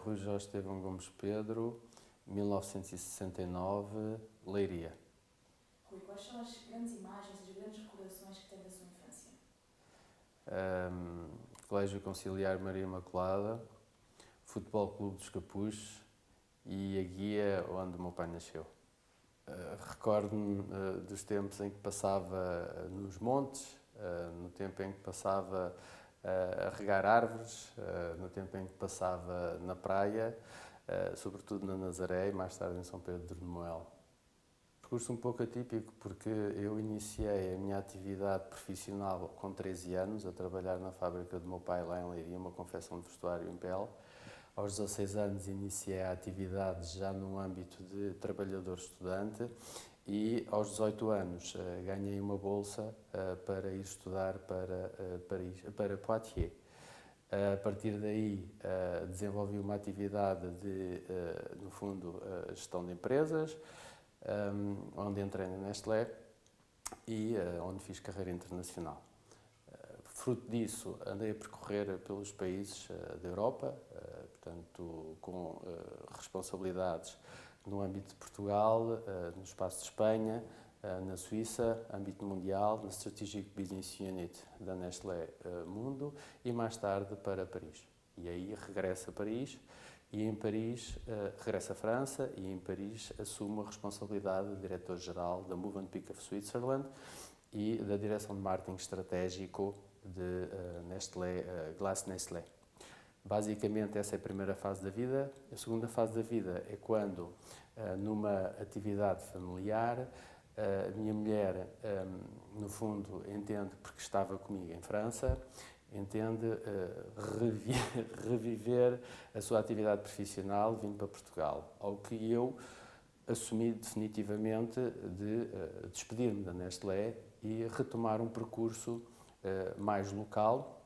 Rui Jorge Estevão Gomes Pedro, 1969, Leiria. Rui, quais são as grandes imagens, as grandes recordações que tem da sua infância? Colégio Conciliar Maria Imaculada, Futebol Clube dos Capuchos e a guia onde o meu pai nasceu. Recordo-me dos tempos em que passava nos montes, no tempo em que passava a regar árvores, no tempo em que passava na praia, sobretudo na Nazaré e mais tarde em São Pedro de Moel. Percurso um pouco atípico porque eu iniciei a minha atividade profissional com 13 anos, a trabalhar na fábrica do meu pai lá em Leiria, uma confecção de vestuário em pele. Aos 16 anos iniciei a atividade já no âmbito de trabalhador-estudante e aos 18 anos ganhei uma bolsa para ir estudar para Poitiers. A partir daí desenvolvi uma atividade de, no fundo, gestão de empresas, onde entrei na Nestlé e onde fiz carreira internacional. Fruto disso, andei a percorrer pelos países da Europa, portanto, com responsabilidades no âmbito de Portugal, no espaço de Espanha, na Suíça, âmbito mundial, na Strategic Business Unit da Nestlé Mundo e mais tarde para Paris. E aí regresso a Paris e em Paris regresso à França e em Paris assumo a responsabilidade de diretor-geral da Mövenpick of Switzerland e da direção de marketing estratégico de Nestlé, Glass Nestlé. Basicamente, essa é a primeira fase da vida. A segunda fase da vida é quando, numa atividade familiar, a minha mulher, no fundo, entende, porque estava comigo em França, entende reviver a sua atividade profissional vindo para Portugal, ao que eu assumi definitivamente de despedir-me da Nestlé e retomar um percurso mais local.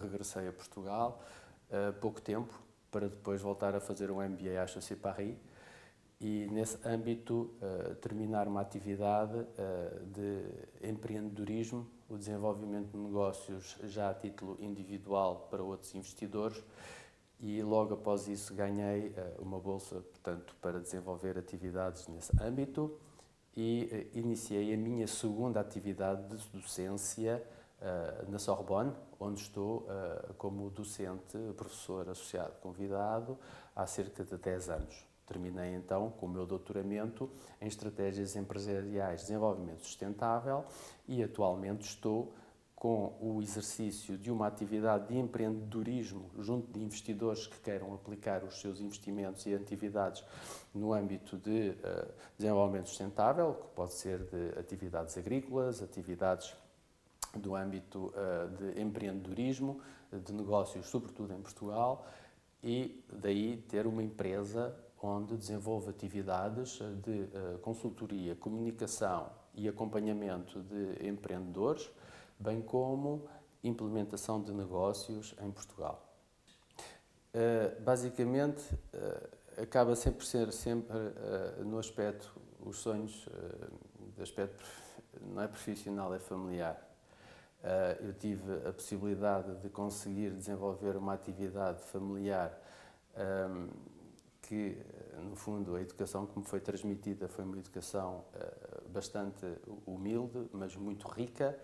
Regressei a Portugal pouco tempo para depois voltar a fazer um MBA à HEC Paris e nesse âmbito terminar uma atividade de empreendedorismo, o desenvolvimento de negócios já a título individual para outros investidores e logo após isso ganhei uma bolsa, portanto, para desenvolver atividades nesse âmbito e iniciei a minha segunda atividade de docência na Sorbonne, onde estou como docente, professor associado convidado há cerca de 10 anos. Terminei então com o meu doutoramento em Estratégias Empresariais de Desenvolvimento Sustentável e atualmente estou com o exercício de uma atividade de empreendedorismo junto de investidores que queiram aplicar os seus investimentos e atividades no âmbito de desenvolvimento sustentável, que pode ser de atividades agrícolas, atividades do âmbito de empreendedorismo, de negócios, sobretudo em Portugal, e daí ter uma empresa onde desenvolve atividades de consultoria, comunicação e acompanhamento de empreendedores, bem como implementação de negócios em Portugal. Basicamente, acaba sempre por ser no aspecto, os sonhos, do aspecto não é profissional, é familiar. Eu tive a possibilidade de conseguir desenvolver uma atividade familiar que, no fundo, a educação que me foi transmitida foi uma educação bastante humilde, mas muito rica,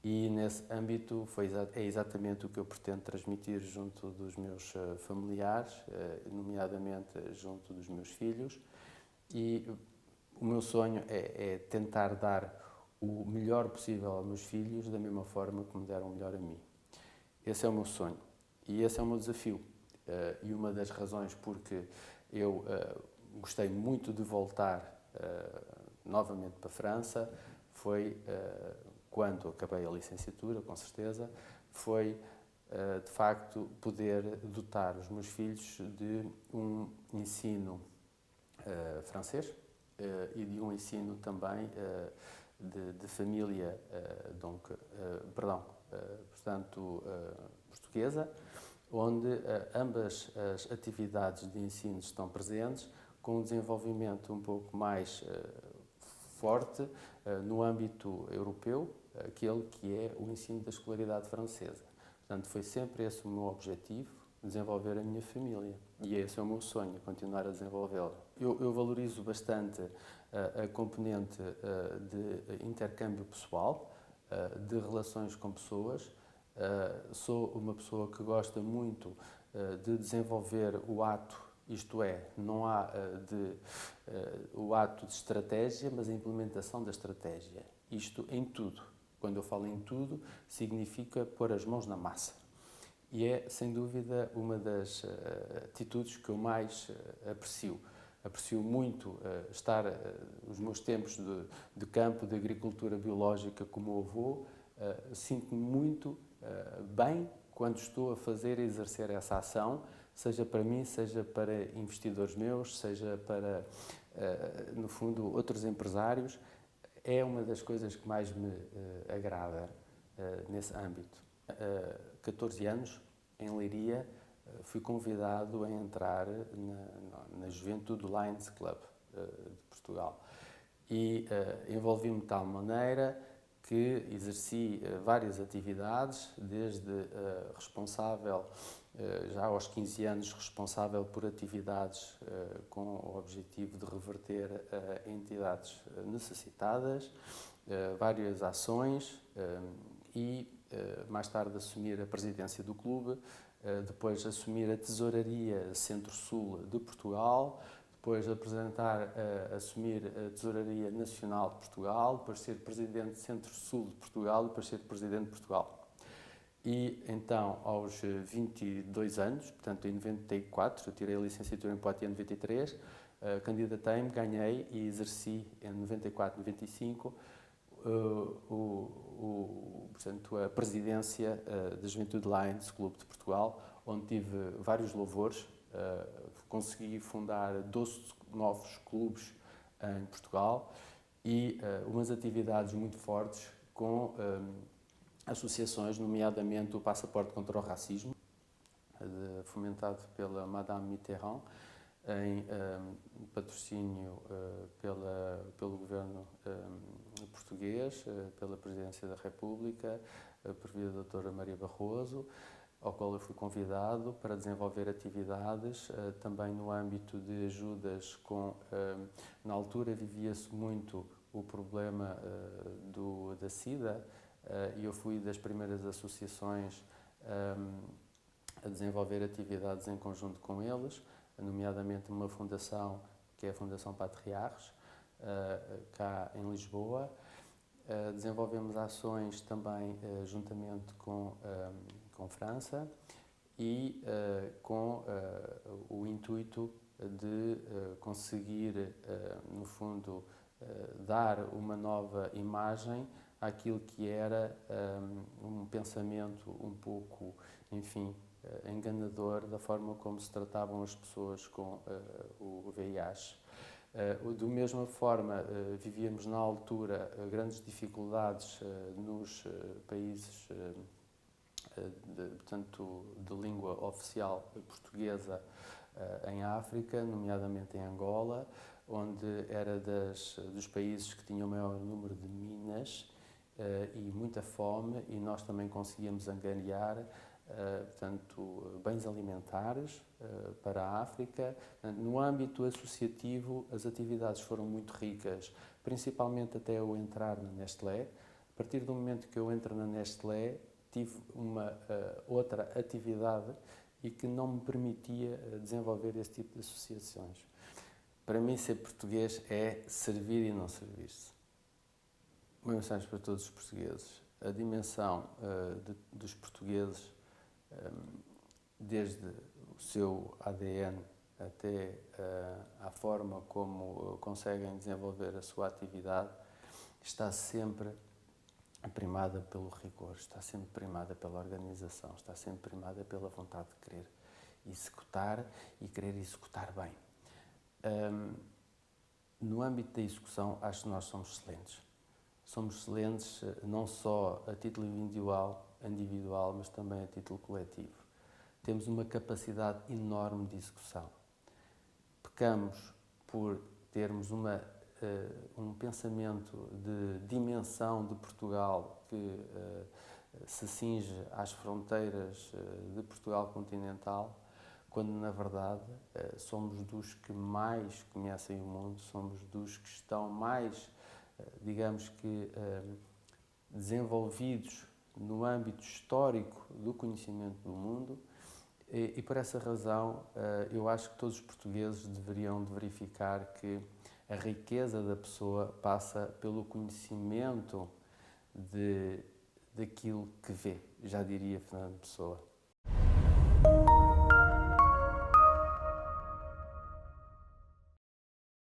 e nesse âmbito é exatamente o que eu pretendo transmitir junto dos meus familiares, nomeadamente junto dos meus filhos, e o meu sonho é tentar dar o melhor possível aos meus filhos da mesma forma que me deram o melhor a mim. Esse é o meu sonho e esse é o meu desafio. E uma das razões porque eu gostei muito de voltar novamente para a França foi, quando acabei a licenciatura, com certeza, foi de facto poder dotar os meus filhos de um ensino francês e de um ensino também de família portuguesa, onde ambas as atividades de ensino estão presentes, com um desenvolvimento um pouco mais forte no âmbito europeu, aquele que é o ensino da escolaridade francesa. Portanto, foi sempre esse o meu objetivo desenvolver a minha família. E esse é o meu sonho, continuar a desenvolvê-la. Eu valorizo bastante a componente de intercâmbio pessoal, de relações com pessoas. Sou uma pessoa que gosta muito de desenvolver o ato, isto é, não há o ato de estratégia, mas a implementação da estratégia. Isto em tudo. Quando eu falo em tudo, significa pôr as mãos na massa. E é, sem dúvida, uma das atitudes que eu mais aprecio. Aprecio muito estar os meus tempos de campo, de agricultura biológica como avô. Sinto-me muito bem quando estou a fazer e exercer essa ação, seja para mim, seja para investidores meus, seja para, no fundo, outros empresários. É uma das coisas que mais me agrada nesse âmbito. 14 anos, em Leiria, fui convidado a entrar na Juventude Lions Club de Portugal. E envolvi-me de tal maneira que exerci várias atividades, desde responsável, já aos 15 anos, responsável por atividades com o objetivo de reverter entidades necessitadas, várias ações e mais tarde assumir a presidência do clube, depois assumir a tesouraria Centro-Sul de Portugal, depois assumir a tesouraria nacional de Portugal, depois ser presidente Centro-Sul de Portugal e depois ser presidente de Portugal. E então, aos 22 anos, portanto em 94, eu tirei a licenciatura em Poitiers em 93, candidatei-me, ganhei e exerci em 94, 95 portanto, a presidência da Juventude Lions Clube de Portugal, onde tive vários louvores. Consegui fundar 12 novos clubes em Portugal e umas atividades muito fortes com associações, nomeadamente o Passaporte contra o Racismo, fomentado pela Madame Mitterrand, em patrocínio pelo governo português, pela Presidência da República, por via da doutora Maria Barroso, ao qual eu fui convidado para desenvolver atividades também no âmbito de ajudas na altura vivia-se muito o problema da SIDA e eu fui das primeiras associações a desenvolver atividades em conjunto com eles, nomeadamente uma fundação que é a Fundação Patriarres, cá em Lisboa. Desenvolvemos ações também juntamente com França e com o intuito de conseguir, no fundo, dar uma nova imagem àquilo que era um pensamento um pouco, enfim, enganador da forma como se tratavam as pessoas com o VIH. Da mesma forma, vivíamos na altura grandes dificuldades nos países portanto, de língua oficial portuguesa em África, nomeadamente em Angola, onde era dos países que tinham o maior número de minas e muita fome, e nós também conseguíamos angariar portanto, bens alimentares para a África. No âmbito associativo, as atividades foram muito ricas, principalmente até eu entrar na Nestlé. A partir do momento que eu entro na Nestlé, tive uma outra atividade e que não me permitia desenvolver esse tipo de associações. Para mim, ser português é servir e não servir-se. Uma mensagem para todos os portugueses. A dimensão dos portugueses, desde o seu ADN até à forma como conseguem desenvolver a sua atividade, está sempre primada pelo rigor, está sempre primada pela organização, está sempre primada pela vontade de querer executar e querer executar bem. No âmbito da execução, acho que nós somos excelentes. Somos excelentes não só a título individual, mas também a título coletivo. Temos uma capacidade enorme de execução. Pecamos por termos um pensamento de dimensão de Portugal que se cinge às fronteiras de Portugal continental, quando na verdade somos dos que mais conhecem o mundo, somos dos que estão mais, digamos que, desenvolvidos no âmbito histórico do conhecimento do mundo e por essa razão eu acho que todos os portugueses deveriam de verificar que a riqueza da pessoa passa pelo conhecimento daquilo que vê, já diria Fernando Pessoa.